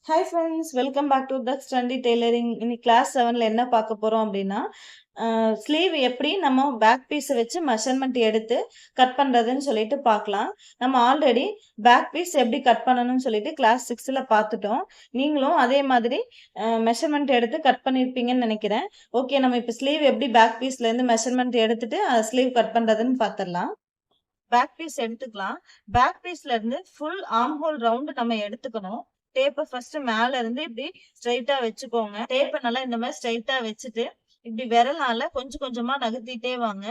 Hi friends, welcome back to தக்ஸ் trendy tailoring. இன்னைக்கு class 7ல என்ன பார்க்க போறோம் அப்படின்னா, ஸ்லீவ் எப்படி நம்ம பேக் பீஸை வச்சு மெஷர்மெண்ட் எடுத்து கட் பண்ணுறதுன்னு சொல்லிட்டு பார்க்கலாம். நம்ம ஆல்ரெடி பேக் பீஸ் எப்படி கட் பண்ணணும்னு சொல்லிட்டு கிளாஸ் 6ல் பார்த்துட்டோம். நீங்களும் அதே மாதிரி மெஷர்மெண்ட் எடுத்து கட் பண்ணியிருப்பீங்கன்னு நினைக்கிறேன். ஓகே, நம்ம இப்போ ஸ்லீவ் எப்படி பேக் பீஸ்லேருந்து மெஷர்மெண்ட் எடுத்துட்டு ஸ்லீவ் கட் பண்ணுறதுன்னு பார்த்துடலாம். பேக் பீஸ் எடுத்துக்கலாம். பேக் பீஸ்ல இருந்து ஃபுல் ஆர்ம் ஹோல் ரவுண்ட் நம்ம எடுத்துக்கணும். டேப்பை ஃபர்ஸ்ட் மேல இருந்து இப்படி ஸ்ட்ரைட்டா வச்சுக்கோங்க. டேப்பை நல்லா இந்த மாதிரி ஸ்ட்ரைட்டா வச்சுட்டு இப்படி விரலால கொஞ்சம் கொஞ்சமா நகர்த்திட்டே வாங்க.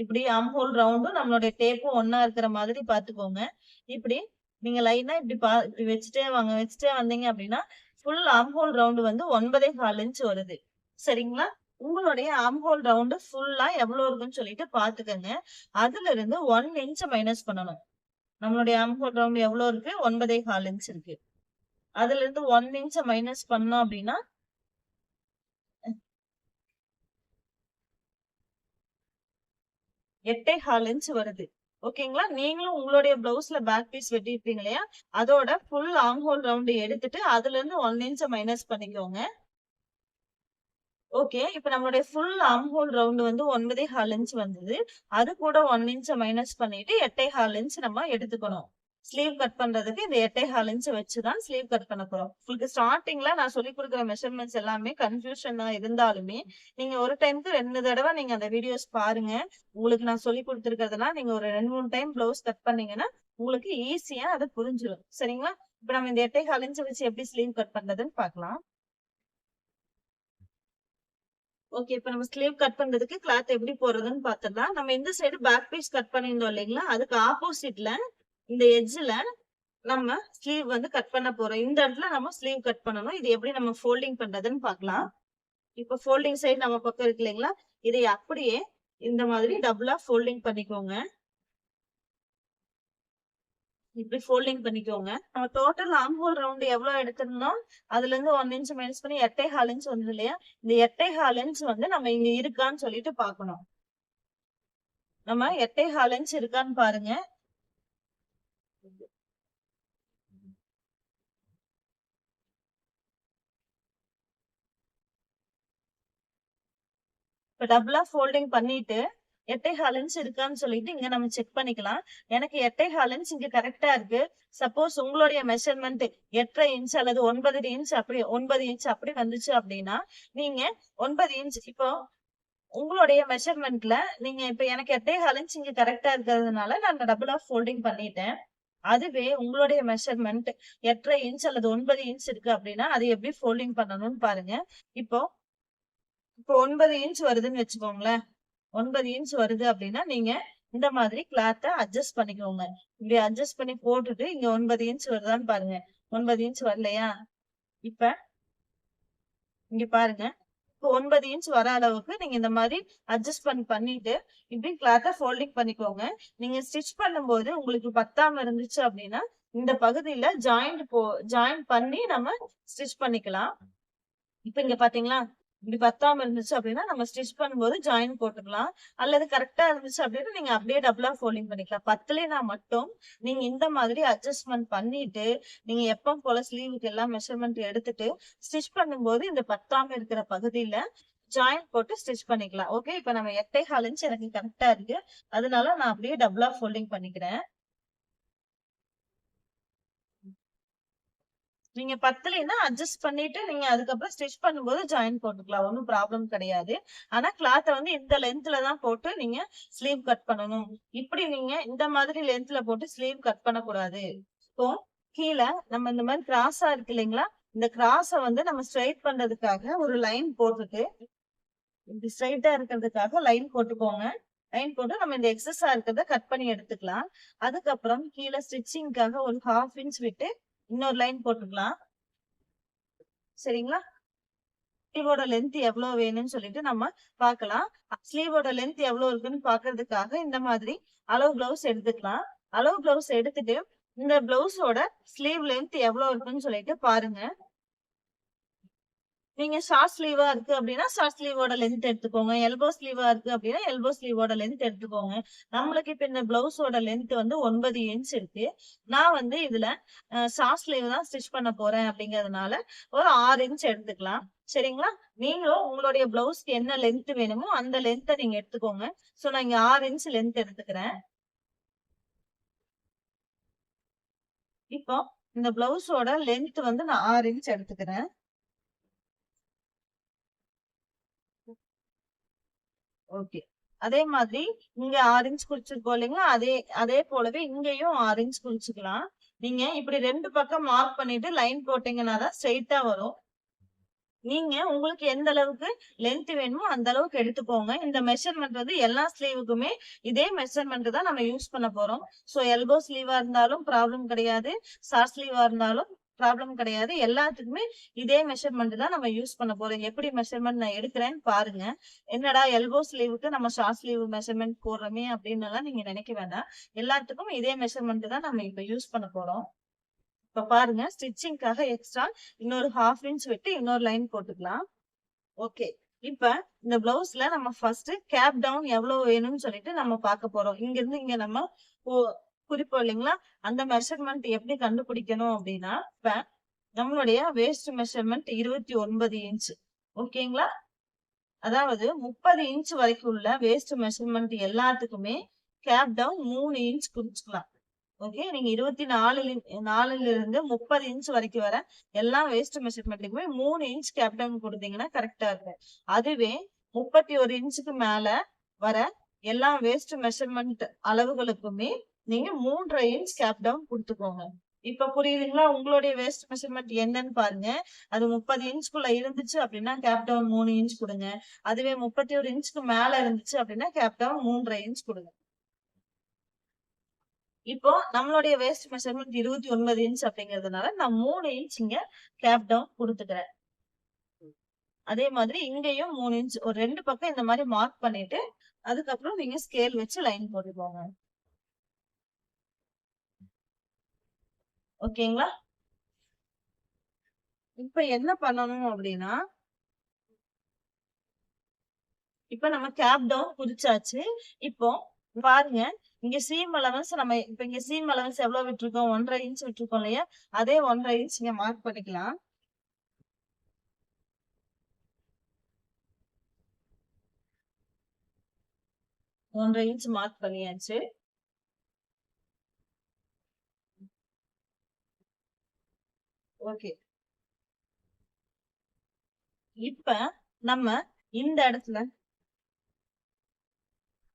இப்படி ஆர்ம் ஹோல் ரவுண்டும் நம்மளுடைய டேப்பும் ஒன்னா இருக்கிற மாதிரி பாத்துக்கோங்க. இப்படி நீங்க லைனா இப்படி வச்சுட்டே வாங்க. வச்சுட்டே வந்தீங்க அப்படின்னா ஃபுல் ஆர்ம் ஹோல் ரவுண்டு வந்து 9.25 இன்ச் வருது. சரிங்களா? உங்களுடைய ஆர்ம் ஹோல் ரவுண்டு ஃபுல்லா எவ்வளவு இருக்குன்னு சொல்லிட்டு பாத்துக்கங்க. அதுல இருந்து 1 இன்ச் மைனஸ் பண்ணணும். நம்மளுடைய ஆர்ம் ஹோல் ரவுண்ட் எவ்வளவு இருக்கு? 9.25 இன்ச் இருக்கு. அதுல இருந்து 1 இன்ச் மைனஸ் பண்ணோம் அப்படின்னா 8.25 இன்ச் வருது. ஓகேங்களா? நீங்களும் உங்களுடைய பிளவுஸ்ல பேக் பீஸ் வெட்டிருப்பீங்க இல்லையா? அதோட ஃபுல் ஆர்ம் ஹோல் ரவுண்ட் எடுத்துட்டு அதுல இருந்து 1 இன்ச் மைனஸ் பண்ணிக்கோங்க. ஓகே, இப்ப நம்மளுடைய ஃபுல் ஆர்ம் ஹோல் ரவுண்ட் வந்து 9.25 இன்ச் வந்தது. அது கூட 1 இன்ச் மைனஸ் பண்ணிட்டு 8.25 இன்ச் நம்ம எடுத்துக்கணும். ஸ்லீவ் கட் பண்றதுக்கு இந்த 8.25 இன்ச் வச்சுதான் ஸ்லீவ் கட் பண்ண போறோம். உங்களுக்கு ஸ்டார்டிங்ல நான் சொல்லி கொடுக்குற மெஷர்மெண்ட்ஸ் எல்லாமே கன்ஃபியூஷனா இருந்தாலுமே நீங்க ஒரு டைம்க்கு 2 தடவை நீங்க அந்த வீடியோஸ் பாருங்க. உங்களுக்கு நான் சொல்லி கொடுத்துருக்கிறதெல்லாம் நீங்க ஒரு 2-3 டைம் பிளவுஸ் கட் பண்ணீங்கன்னா உங்களுக்கு ஈஸியா அது புரிஞ்சிடும். சரிங்களா? இப்ப நம்ம இந்த 8.25 இன்ச் வச்சு எப்படி ஸ்லீவ் கட் பண்றதுன்னு பார்க்கலாம். ஓகே, இப்ப நம்ம ஸ்லீவ் கட் பண்றதுக்கு கிளாத் எப்படி போடுறதுன்னு பாத்துடலாம். நம்ம இந்த சைடு பேக் பீஸ் கட் பண்ணியிருந்தோம் இல்லைங்களா? அதுக்கு ஆப்போசிட்ல இந்த எட்ஜ்ல நம்ம ஸ்லீவ் வந்து கட் பண்ண போறோம். இந்த இடத்துல நம்ம ஸ்லீவ் கட் பண்ணணும். இது எப்படி நம்ம ஃபோல்டிங் பண்றதுன்னு பார்க்கலாம். இப்ப ஃபோல்டிங் சைடு நம்ம பக்கம் இருக்கு இல்லைங்களா? இதை அப்படியே இந்த மாதிரி டபுளா ஃபோல்டிங் பண்ணிக்கோங்க. இப்படி ஃபோல்டிங் பண்ணிக்கோங்க. நம்ம டோட்டல் ஆர்ம் ஹோல் ரவுண்ட் எவ்வளவு எடுத்திருந்தோம்? அதுல இருந்து 1 இன்ச் மைனஸ் பண்ணி 8.25 இன்ச் வந்தது இல்லையா? இந்த 8.25 இன்ச் வந்து நம்ம இங்க இருக்கான்னு சொல்லிட்டு பார்க்கணும். நம்ம 8.25 இன்ச் இருக்கான்னு பாருங்க. இப்ப டபுளா ஃபோல்டிங் பண்ணிட்டு 8.25 இன்ச் இருக்கான்னு சொல்லிட்டு இங்க நம்ம செக் பண்ணிக்கலாம். எனக்கு 8.25 இன்ச் இங்க கரெக்டா இருக்கு. சப்போஸ் உங்களுடைய மெஷர்மெண்ட் 8.5 இன்ச் அல்லது 9 இன்ச் அப்படி 9 இன்ச் அப்படி வந்துச்சு அப்படின்னா நீங்க 9 இன்ச் இப்போ உங்களுடைய மெஷர்மெண்ட்ல நீங்க இப்ப எனக்கு 8.25 இன்ச் இங்க கரெக்டா இருக்கிறதுனால நான் டபுளா ஃபோல்டிங் பண்ணிட்டேன். அதுவே உங்களுடைய மெஷர்மெண்ட் 8.5 இன்ச் அல்லது 9 இன்ச் இருக்கு அப்படின்னா அது எப்படி ஃபோல்டிங் பண்ணணும்னு பாருங்க. இப்போ 9 இன்ச் வருதுன்னு வச்சுக்கோங்களேன். 9 இன்ச் வருது அப்படின்னா நீங்க இந்த மாதிரி கிளாத்த அட்ஜஸ்ட் பண்ணிக்கோங்க. இப்படி அட்ஜஸ்ட் பண்ணி போட்டுட்டு இங்க 9 இன்ச் வருதான்னு பாருங்க. 9 இன்ச் வரலையா? இப்ப இங்க பாருங்க. இப்போ 9 இன்ச் வர அளவுக்கு நீங்க இந்த மாதிரி அட்ஜஸ்ட் பண்ணிட்டு இப்படி கிளாத்த ஃபோல்டிங் பண்ணிக்கோங்க. நீங்க ஸ்டிச் பண்ணும்போது உங்களுக்கு பத்தாம இருந்துச்சு அப்படின்னா இந்த பகுதியில ஜாயின் பண்ணி நம்ம ஸ்டிச் பண்ணிக்கலாம். இப்ப இங்க பாத்தீங்களா? இப்படி பத்தாம இருந்துச்சு அப்படின்னா நம்ம ஸ்டிச் பண்ணும்போது ஜாயின் போட்டுக்கலாம். அல்லது கரெக்டா இருந்துச்சு அப்படின்னா நீங்க அப்படியே டபுளா ஃபோல்டிங் பண்ணிக்கலாம். பத்தலைனா மட்டும் நீங்க இந்த மாதிரி அட்ஜஸ்ட்மெண்ட் பண்ணிட்டு நீங்க எப்பவும் போல ஸ்லீவுக்கு எல்லாம் மெஷர்மெண்ட் எடுத்துட்டு ஸ்டிச் பண்ணும்போது இந்த பத்தாம இருக்கிற பகுதியில ஜாயின் போட்டு ஸ்டிச் பண்ணிக்கலாம். ஓகே, இப்ப நம்ம 8.25 இன்ச் எனக்கு கரெக்டா இருக்கு. அதனால நான் அப்படியே டபுளா ஃபோல்டிங் பண்ணிக்கிறேன். நீங்க பத்தலைன்னா அட்ஜஸ்ட் பண்ணிட்டு நீங்க அதுக்கப்புறம் ஸ்டிச் பண்ணும்போது ஜாயின் போட்டுக்கலாம். ஒன்னும் ப்ராப்ளம் கிடையாது. ஆனா கிளாத்த வந்து இந்த லென்த்ல தான் போட்டு நீங்க ஸ்லீவ் கட் பண்ணணும். இப்படி நீங்க இந்த மாதிரி லென்த்ல போட்டு ஸ்லீவ் கட் பண்ணக்கூடாது. இப்போ கீழே நம்ம இந்த மாதிரி கிராஸா இருக்கு இல்லைங்களா? இந்த கிராஸ வந்து நம்ம ஸ்ட்ரைட் பண்றதுக்காக ஒரு லைன் போட்டுட்டு இப்படி ஸ்ட்ரைட்டா இருக்கிறதுக்காக லைன் போட்டுக்கோங்க. லைன் போட்டு நம்ம இந்த எக்ஸஸா இருக்கிறத கட் பண்ணி எடுத்துக்கலாம். அதுக்கப்புறம் கீழே ஸ்டிச்சிங்காக ஒரு 1/2 இன்ச் விட்டு இன்னொரு லைன் போட்டுக்கலாம். சரிங்களா? ஸ்லீவோட லென்த் எவ்வளவு வேணும்னு சொல்லிட்டு நம்ம பார்க்கலாம். ஸ்லீவோட லென்த் எவ்வளவு இருக்குன்னு பாக்குறதுக்காக இந்த மாதிரி அளவு பிளவுஸ் எடுத்துக்கலாம். அளவு பிளவுஸ் எடுத்துட்டு இந்த பிளவுஸோட ஸ்லீவ் லென்த் எவ்வளவு இருக்குன்னு சொல்லிட்டு பாருங்க. நீங்க ஷார்ட் ஸ்லீவா இருக்கு அப்படின்னா ஷார்ட் ஸ்லீவோட லென்த் எடுத்துக்கோங்க. எல்போ ஸ்லீவா இருக்கு அப்படின்னா எல்போ ஸ்லீவோட லென்த் எடுத்துக்கோங்க. நம்மளுக்கு இப்ப இந்த பிளவுஸோட லென்த் வந்து 9 இன்ச் இருக்கு. நான் வந்து இதுல ஷார்ட் ஸ்லீவ் தான் ஸ்டிச் பண்ண போறேன் அப்படிங்கறதுனால ஒரு 6 இன்ச் எடுத்துக்கலாம். சரிங்களா? நீங்களும் உங்களுடைய பிளவுஸ்க்கு என்ன லென்த் வேணுமோ அந்த லென்த்தை நீங்க எடுத்துக்கோங்க. சோ நான் இங்க 6 இன்ச் லென்த் எடுத்துக்கிறேன். இப்போ இந்த பிளவுஸோட லென்த் வந்து நான் 6 இன்ச் எடுத்துக்கிறேன். ஓகே. அதே மாதிரி இங்க 6 இன்ச் குறிச்சிருக்கோம் இல்லைங்களா? அதே போலவே இங்கேயும் 6 இன்ச் குறிச்சுக்கலாம். நீங்க இப்படி 2 பக்கம் மார்க் பண்ணிட்டு லைன் போட்டீங்கன்னா தான் ஸ்ட்ரெயிட்டா வரும். நீங்க உங்களுக்கு எந்த அளவுக்கு லென்த் வேணுமோ அந்த அளவுக்கு எடுத்துக்கோங்க. இந்த மெஷர்மெண்ட் வந்து எல்லா ஸ்லீவுக்குமே இதே மெஷர்மெண்ட் தான் நம்ம யூஸ் பண்ண போறோம். சோ எல்போ ஸ்லீவா இருந்தாலும் ப்ராப்ளம் கிடையாது. ஷார்ட் ஸ்லீவா இருந்தாலும் ப்ராப்ளம் கிடையாது. எல்லாத்துக்குமே இதே மெஷர்மெண்ட் தான் நம்ம யூஸ் பண்ண போறோம். எப்படி மெஷர்மெண்ட் நான் எடுக்கிறேன்னு பாருங்க. என்னடா எல்போ ஸ்லீவுக்கு நம்ம ஷார்ட் ஸ்லீவ் மெஷர்மெண்ட் போடுறோமே அப்படின்னு எல்லாம் நீங்க நினைக்க வேண்டாம். எல்லாத்துக்கும் இதே மெஷர்மெண்ட் தான் நம்ம இப்ப யூஸ் பண்ண போறோம். இப்ப பாருங்க, ஸ்டிச்சிங்காக எக்ஸ்ட்ரா இன்னொரு 1/2 இன்ச் விட்டு இன்னொரு லைன் போட்டுக்கலாம். ஓகே. இப்ப இந்த பிளவுஸ்ல நம்ம ஃபர்ஸ்ட் கேப் டவுன் எவ்வளவு வேணும்னு சொல்லிட்டு நம்ம பார்க்க போறோம். இங்க இருந்து இங்க நம்ம குறிப்போம் இல்லைங்களா? அந்த மெஷர்மெண்ட் எப்படி கண்டுபிடிக்கணும் அப்படின்னா, இப்ப நம்மளுடைய வேஸ்ட் மெஷர்மெண்ட் 29 இன்ச். ஓகேங்களா? அதாவது 30 இன்ச் வரைக்கும் உள்ள வேஸ்ட் மெஷர்மெண்ட் எல்லாத்துக்குமே கேப் டவுன் 3 இன்ச் குறிச்சுக்கலாம். ஓகே. நீங்க 24ல இருந்து 30 இன்ச் வரைக்கும் வர எல்லா வேஸ்ட் மெஷர்மெண்ட்டுக்குமே 3 இன்ச் கேப் டவுன் கொடுத்தீங்கன்னா கரெக்டா இருக்கும். அதுவே 31 இன்ச்சுக்கு மேல வர எல்லா வேஸ்ட் மெஷர்மெண்ட் அளவுகளுக்குமே நீங்க 3.5 இன்ச் கேப் டவுன் கொடுத்துக்கோங்க. இப்ப புரியுதுங்களா? உங்களுடைய வேஸ்ட் மெஷர்மெண்ட் என்னன்னு பாருங்க. அது 30 இன்ச்குள்ள இருந்துச்சு அப்படின்னா கேப் டவுன் 3 இன்ச் கொடுங்க. அதுவே 31 இன்ச்சுக்கு மேல இருந்துச்சு அப்படின்னா கேப் டவுன் 3.5 இன்ச் கொடுங்க. இப்போ நம்மளுடைய வேஸ்ட் மெஷர்மெண்ட் 29 இன்ச் அப்படிங்கறதுனால நான் 3 இன்ச் இங்க கேப் டவுன் கொடுத்துக்கிறேன். அதே மாதிரி இங்கேயும் 3 இன்ச் ஒரு 2 பக்கம் இந்த மாதிரி மார்க் பண்ணிட்டு அதுக்கப்புறம் நீங்க ஸ்கேல் வச்சு லைன் போட்டுக்கோங்க. ஓகேங்களா? இப்ப என்ன பண்ணணும் அப்படின்னா, இப்ப நம்ம கேப் டவுன் குறிச்சாச்சு. இப்போ பாருங்க, இங்க சீம் அலவன்ஸ் நம்ம இப்ப இங்க சீம் அலவன்ஸ் எவ்வளவு விட்டுருக்கோம்? 1.5 இன்ச் விட்டுருக்கோம் இல்லையா? அதே 1.5 இன்ச் இங்க மார்க் பண்ணிக்கலாம். 1.5 இன்ச் மார்க் பண்ணியாச்சு. ஓகே. இப்ப நம்ம இந்த இடத்துல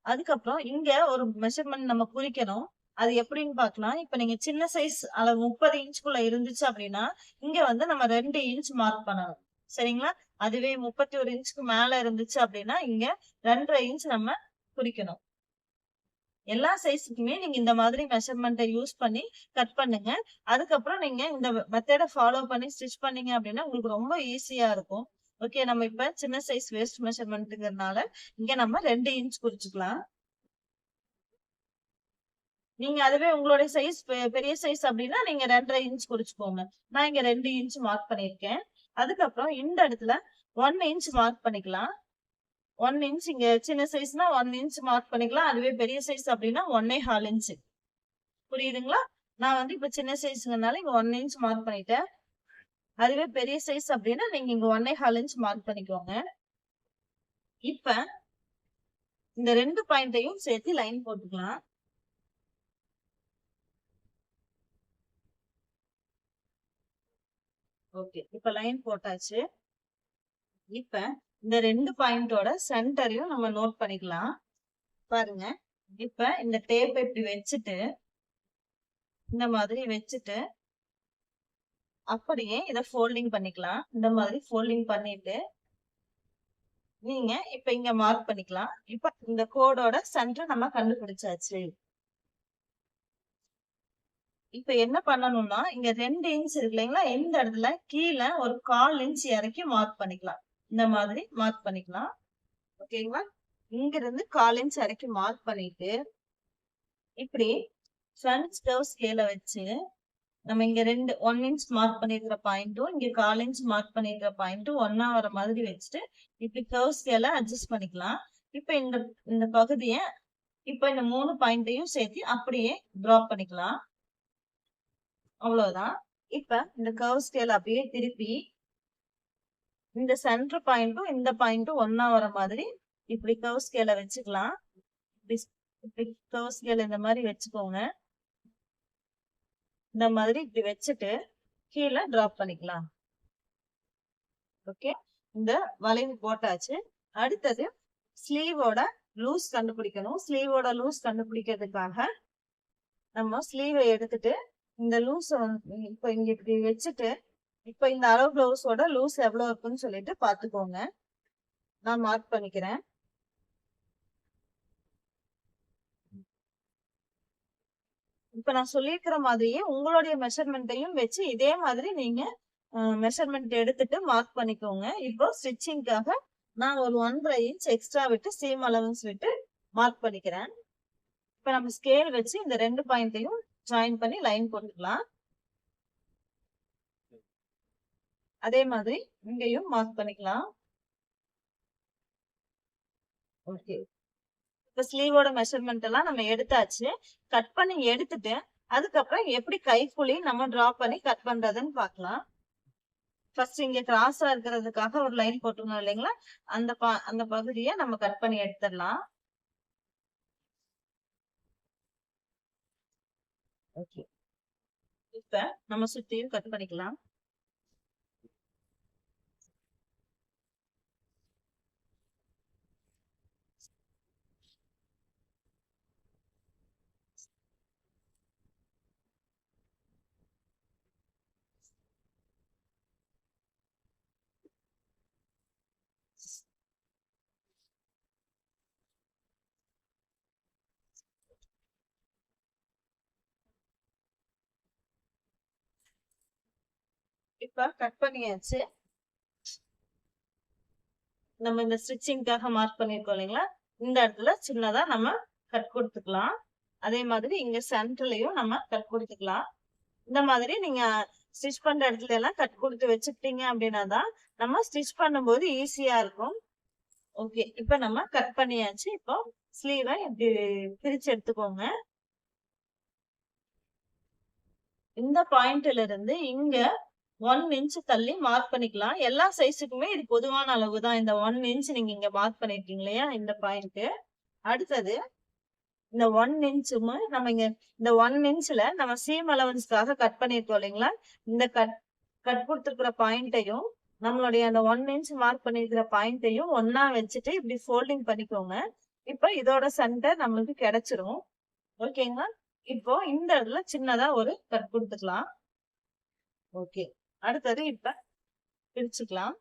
அதுக்கப்புறம் இங்க ஒரு மெஷர்மெண்ட் நம்ம குறிக்கணும். அது எப்படின்னு பார்க்கலாம். இப்ப நீங்க சின்ன சைஸ் அளவு 30 இன்ச்சுக்குள்ள இருந்துச்சு அப்படின்னா இங்க வந்து நம்ம 2 இன்ச் மார்க் பண்ணணும். சரிங்களா? அதுவே 31 இன்ச்சுக்கு மேல இருந்துச்சு அப்படின்னா இங்க 2.5 இன்ச் நம்ம குறிக்கணும். எல்லா சைஸுக்குமே நீங்க இந்த மாதிரி மெஷர்மெண்ட்டை யூஸ் பண்ணி கட் பண்ணுங்க. அதுக்கப்புறம் நீங்க இந்த மெத்தட ஃபாலோ பண்ணி ஸ்டிச் பண்ணீங்க அப்படின்னா உங்களுக்கு ரொம்ப ஈஸியா இருக்கும். ஓகே. நம்ம இப்ப சின்ன சைஸ் வேஸ்ட் மெஷர்மெண்ட்ங்கிறதுனால இங்க நம்ம 2 இன்ச் குறிச்சுக்கலாம். நீங்க அதுவே உங்களுடைய சைஸ் பெரிய சைஸ் அப்படின்னா நீங்க 2.5 இன்ச் குறிச்சுக்கோங்க. நான் இங்க 2 இன்ச் மார்க் பண்ணிருக்கேன். அதுக்கப்புறம் இந்த இடத்துல 1 இன்ச் மார்க் பண்ணிக்கலாம். 1 இன்ச் இங்க சின்ன சைஸ்னா 1 இன்ச் மார்க் பண்ணிக்கலாம். அதுவே பெரிய சைஸ் அப்படின்னா 1.25 இன்ச். புரியுதுங்களா? நான் வந்து இப்ப சின்ன சைஸ்ங்கனால இங்க 1 இன்ச் மார்க் பண்ணிட்டேன். அதுவே பெரிய சைஸ் அப்படின்னா நீங்க இங்க 1.25 இன்ச் மார்க் பண்ணிக்கோங்க. இப்ப இந்த 2 பாயிண்டையும் சேர்த்து லைன் போட்டுக்கலாம். ஓகே. இப்ப லைன் போட்டாச்சு. இப்ப இந்த 2 பாயிண்டோட சென்டரையும் நம்ம நோட் பண்ணிக்கலாம். பாருங்க. இப்ப இந்த டேப் இப்படி வச்சுட்டு இந்த மாதிரி வச்சுட்டு அப்படியே இத ஃபோல்டிங் பண்ணிக்கலாம். இந்த மாதிரி ஃபோல்டிங் பண்ணிட்டு நீங்க இப்ப இங்க மார்க் பண்ணிக்கலாம். இப்ப இந்த கோடோட சென்டர் நம்ம கண்டுபிடிச்சாச்சு. இப்ப என்ன பண்ணணும்னா இங்க 2 இன்ச் இருக்கு இல்லைங்களா? இந்த இடத்துல கீழே ஒரு 1/4 இன்ச் இறக்கி மார்க் பண்ணிக்கலாம். இந்த மாதிரி மார்க் பண்ணிக்கலாம். ஓகேங்களா? இங்க இருந்து 1/4 இன்ச் இறக்கி மார்க் பண்ணிட்டு இப்படி ஃப்ரண்ட் கர்வ் ஸ்கேல வச்சு நம்ம இங்க 1 இன்ச் மார்க் பண்ணிருக்கிற பாயிண்ட்டும் இங்க 1/4 இன்ச் மார்க் பண்ணிருக்கிற பாயிண்ட்டும் ஒன்னா வர மாதிரி வச்சுட்டு இப்படி கர்வ் ஸ்கேல அட்ஜஸ்ட் பண்ணிக்கலாம். இப்ப இந்த பகுதியை இப்ப இந்த 3 பாயிண்டையும் சேர்த்து அப்படியே டிராப் பண்ணிக்கலாம். அவ்வளவுதான். இப்ப இந்த கர்வ் ஸ்கேல் அப்படியே திருப்பி இந்த சென்டர் பாயிண்ட்டும் இந்த பாயிண்ட்டும் ஒன்னா வர மாதிரி இப்படி கர்வ் ஸ்கேல வச்சுக்கலாம். இப்படி கர்வ் ஸ்கேல் இந்த மாதிரி வச்சுக்கோங்க. இந்த மாதிரி இப்படி வச்சுட்டு கீழே டிராப் பண்ணிக்கலாம். ஓகே, இந்த வளைவு போட்டாச்சு. அடுத்தது ஸ்லீவோட லூஸ் கண்டுபிடிக்கணும். ஸ்லீவோட லூஸ் கண்டுபிடிக்கிறதுக்காக நம்ம ஸ்லீவை எடுத்துட்டு இந்த லூஸ் இப்ப இங்க இப்படி வச்சுட்டு இப்ப இந்த அளவு பிளவுஸோட லூஸ் எவ்வளவு இருக்குன்னு சொல்லிட்டு பாத்துக்கோங்க. நான் மார்க் பண்ணிக்கிறேன். இப்ப நான் சொல்லியிருக்கிற மாதிரியே உங்களுடைய மெஷர்மெண்ட்டையும் வச்சு இதே மாதிரி நீங்க மெஷர்மெண்ட் எடுத்துட்டு மார்க் பண்ணிக்கோங்க. இப்போ ஸ்டிச்சிங்காக நான் ஒரு 1/2 இன்ச் எக்ஸ்ட்ரா விட்டு சீம் அலவன்ஸ் விட்டு மார்க் பண்ணிக்கிறேன். இப்ப நம்ம ஸ்கேல் வச்சு இந்த 2 பாயிண்டையும் ஜாயின் பண்ணி லைன் போட்டுக்கலாம். அதே மாதிரி இங்கேயும் மார்க் பண்ணிக்கலாம். ஓகே, இப்ப ஸ்லீவோட மெஷர்மெண்ட் எல்லாம் நம்ம எடுத்தாச்சு. கட் பண்ணி எடுத்துட்டு அதுக்கப்புறம் எப்படி கைக்குழி நம்ம டிரா பண்ணி கட் பண்றதுன்னு பாக்கலாம். ஃபர்ஸ்ட் இங்க கிராஸா இருக்கிறதுக்காக ஒரு லைன் போட்டுருந்தோம் இல்லைங்களா, அந்த பகுதியை நம்ம கட் பண்ணி எடுத்துடலாம். ஓகே, இப்ப நம்ம சுத்தியும் கட் பண்ணிக்கலாம். இப்ப கட் பண்ணியாச்சு. நம்ம இந்த ஸ்டிச்சிங்காக மார்க் பண்ணிருக்கோம் இல்லைங்களா, இந்த இடத்துல சின்னதா நம்ம கட் கொடுத்துக்கலாம். அதே மாதிரி இங்க சென்டர்லயும் நம்ம கட் கொடுத்துக்கலாம். இந்த மாதிரி நீங்க ஸ்டிச் பண்ற இடத்துல எல்லாம் கட் கொடுத்து வச்சுக்கிட்டீங்க அப்படின்னா தான் நம்ம ஸ்டிச் பண்ணும்போது ஈஸியா இருக்கும். ஓகே, இப்ப நம்ம கட் பண்ணியாச்சு. இப்போ ஸ்லீவை இப்படி பிரிச்சு எடுத்துக்கோங்க. இந்த பாயிண்ட்ல இருந்து இங்க 1 இன்ச் தள்ளி மார்க் பண்ணிக்கலாம். எல்லா சைஸுக்குமே இது பொதுவான அளவு தான். இந்த 1 இன்ச் நீங்க இங்க மார்க் பண்ணிருக்கீங்க இல்லையா, இந்த பாயிண்ட். அடுத்தது இந்த 1 இன்ச்சும் நம்ம இங்க இந்த 1 இன்ச்ல நம்ம சீம் அலவன்ஸ்க்காக கட் பண்ணிருக்கோம் இல்லைங்களா, இந்த கட் கொடுத்துருக்கிற பாயிண்டையும் நம்மளுடைய அந்த 1 இன்ச் மார்க் பண்ணிருக்கிற பாயிண்டையும் ஒன்னா வச்சுட்டு இப்படி ஃபோல்டிங் பண்ணிக்கோங்க. இப்ப இதோட சென்டர் நம்மளுக்கு கிடைச்சிரும். ஓகேங்களா, இப்போ இந்த இடத்துல சின்னதா ஒரு கட் கொடுத்துக்கலாம். ஓகே, அடுத்தது இப்ப பிரிச்சுக்கலாம்.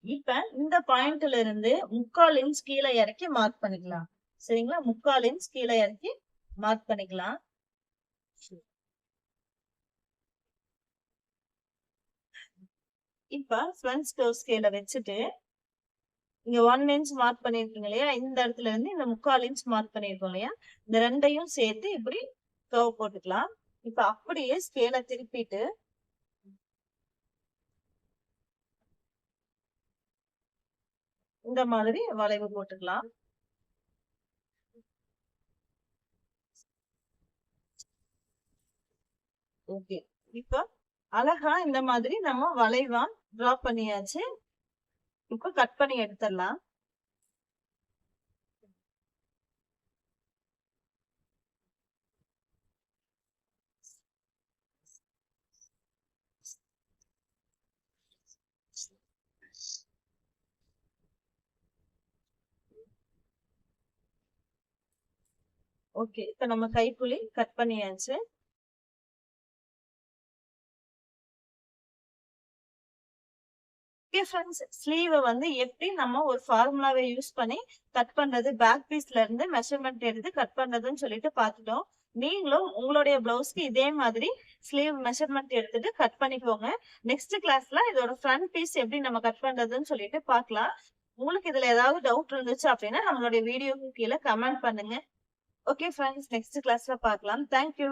இப்ப இந்த பாயிண்ட்ல இருந்து 3/4 இன்ச் கீழே இறக்கி மார்க் பண்ணிக்கலாம். சரிங்களா, 3/4 இன்ச் கீழே இறக்கி மார்க் பண்ணிக்கலாம். இப்ப ஃப்ரண்ட் கர்வ் ஸ்கேல வச்சுட்டு இங்க 1 இன்ச் மார்க் பண்ணிருக்கீங்க இல்லையா, இந்த இடத்துல இருந்து இந்த 3/4 இன்ச் மார்க் பண்ணிருக்கோம் இல்லையா, இந்த ரெண்டையும் சேர்த்து இப்படி கர்வ் போட்டுக்கலாம். இப்ப அப்படியே ஸ்கேல திருப்பிட்டு இந்த மாதிரி வளைவு போட்டுக்கலாம். ஓகே, இப்ப அழகா இந்த மாதிரி நம்ம வளைவா டிரா பண்ணியாச்சு. இப்ப கட் பண்ணி எடுத்துடலாம். ஓகே, இப்ப நம்ம கைக்குழி கட் பண்ணியாச்சு. ஸ்லீவ் வந்து எப்படி நம்ம ஒரு ஃபார்முலாவை யூஸ் பண்ணி கட் பண்றது, பேக் பீஸ்ல இருந்து மெஷர்மெண்ட் எடுத்து கட் பண்றதுன்னு சொல்லிட்டு பாத்துட்டோம். நீங்களும் உங்களுடைய பிளவுஸ்க்கு இதே மாதிரி ஸ்லீவ் மெஷர்மெண்ட் எடுத்துட்டு கட் பண்ணிக்கோங்க. நெக்ஸ்ட் கிளாஸ்ல இதோட ஃப்ரண்ட் பீஸ் எப்படி நம்ம கட் பண்றதுன்னு சொல்லிட்டு பாக்கலாம். உங்களுக்கு இதுல ஏதாவது டவுட் இருந்துச்சு அப்படின்னா நம்மளுடைய வீடியோக்கு கீழே கமெண்ட் பண்ணுங்க. ஓகே ஃப்ரெண்ட்ஸ், நெக்ஸ்ட் கிளாஸ்ல பார்க்கலாம். தேங்க்யூ.